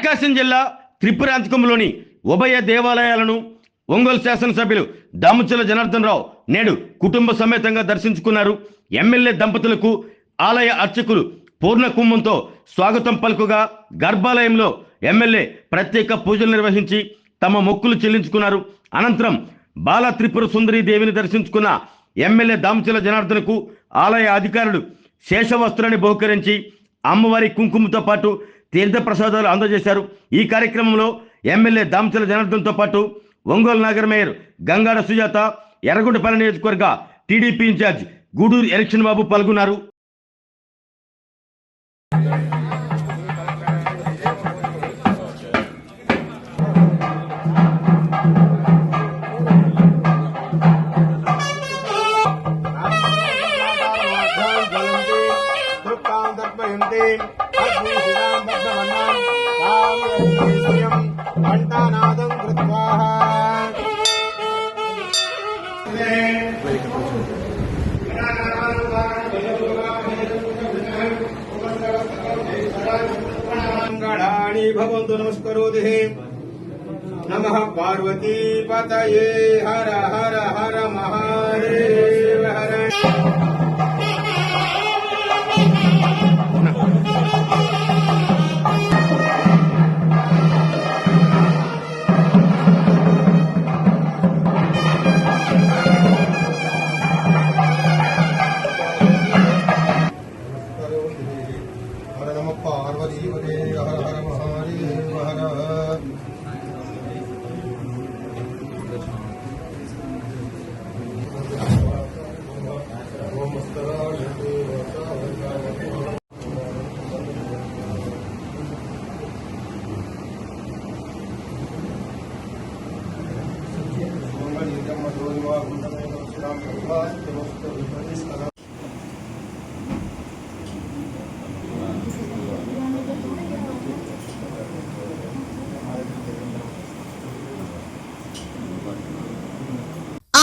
ప్రకాశం జిల్లా త్రిపురాంతకంలోని ఉభయ దేవాలయాలను ఒంగోలు శాసనసభ్యులు దాముచల జనార్దన్ రావు నేడు కుటుంబ సమేతంగా దర్శించుకున్నారు. ఎమ్మెల్యే దంపతులకు ఆలయ అర్చకులు పూర్ణ కుంభంతో స్వాగతం పలుకుగా గర్భాలయంలో ఎమ్మెల్యే ప్రత్యేక పూజలు నిర్వహించి తమ మొక్కులు చెల్లించుకున్నారు. అనంతరం బాల త్రిపుర సుందరి దేవిని దర్శించుకున్న ఎమ్మెల్యే దాముచల జనార్దన్కు ఆలయ అధికారులు శేషవస్త్రాన్ని బహుకరించి అమ్మవారి కుంకుమతో పాటు తీర్థ ప్రసాదాలు అందజేశారు. ఈ కార్యక్రమంలో ఎమ్మెల్యే దాముచల జనార్దన్తో పాటు ఒంగోలు నగర మేయర్ గంగాడ సుజాత, ఎర్రగొండపల్లి నియోజకవర్గ టీడీపీ ఇన్ఛార్జ్ గూడూరు ఎలక్షన్ బాబు పాల్గొన్నారు. भगवन्तु नमस्करोति नमः पार्वती पतये हर हर हर महादेव हर नमः पार्वती पतये हर हर महादेव हर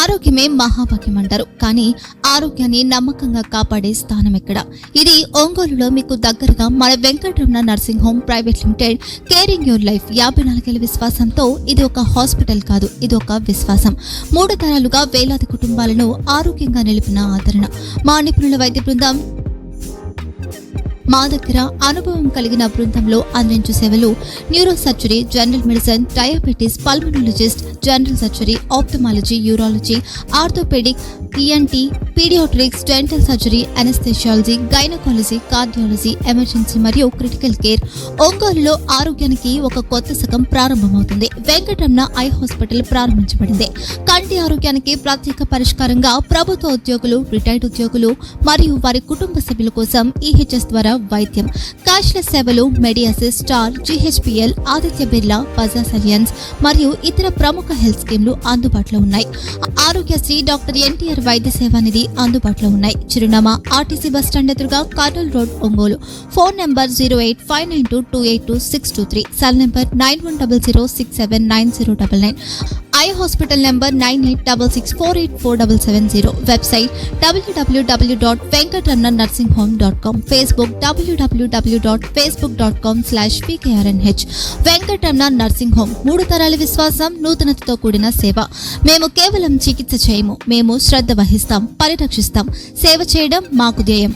ఆరోగ్యమే మహాభాగ్యం అంటారు. కానీ ఆరోగ్యాన్ని నమ్మకంగా కాపాడే స్థానం ఎక్కడ? ఇది ఒంగోలులో మీకు దగ్గరగా మన Venkataramana nursing home private limited. Caring your life 54 ఏళ్ల విశ్వాసంతో ఇది ఒక హాస్పిటల్ కాదు, ఇది ఒక విశ్వాసం. 3 తరాలుగా వేలాది కుటుంబాలను ఆరోగ్యంగా నిలిపిన ఆదరణ. మా నిపుణుల వైద్య బృందం మా దగ్గర అనుభవం కలిగిన బృందంలో అందించే సేవలు neuro surgery, general medicine, diabetes, pulmonologist, general surgery, ophthalmology, urology, orthopaedic, ENT, paediatrics, dental surgery, anaesthesiology, gynaecology, cardiology, emergency మరియు క్రిటికల్ కేర్. ఒంగోలులో ఆరోగ్యానికి ఒక కొత్త శకం ప్రారంభమవుతుంది. వెంకటరమణ ఐ హాస్పిటల్ ప్రారంభించబడింది. కంటి ఆరోగ్యానికి ప్రత్యేక పరిష్కారంగా ప్రభుత్వ ఉద్యోగులు, రిటైర్డ్ ఉద్యోగులు మరియు వారి కుటుంబ సభ్యుల కోసం ఈహెచ్ఎస్ ద్వారా వైద్యం, క్యాష్లెస్ సేవలు, మెడియాసిస్, స్టార్, జీహెచ్పీఎల్, ఆదిత్య బిర్లా, బజాజ్ అలియన్స్ మరియు ఇతర ప్రముఖ హెల్త్ స్కీమ్లు అందుబాటులో ఉన్నాయి. ఆరోగ్యశ్రీ, డాక్టర్ ఎన్టీఆర్ వైద్య సేవానిధి అందుబాటులో ఉన్నాయి. చిరునామా ఆర్టీసీ బస్టాండ్ ఎదురుగా, Kurnool road, Ongole. Phone number 08592282623, cell number 9100679099, eye hospital number 9866484770, website www.venkatramanarsinghome.com, Facebook www.facebook.com/pkrnh. Venkataramana nursing home, 3 తరాల విశ్వాసం, నూతనతతో కూడిన సేవ. మేము కేవలం చికిత్స చేయము, మేము శ్రద్ధ వహిస్తాం, పరిరక్షిస్తాం. సేవ చేయడం మాకు ధ్యేయం.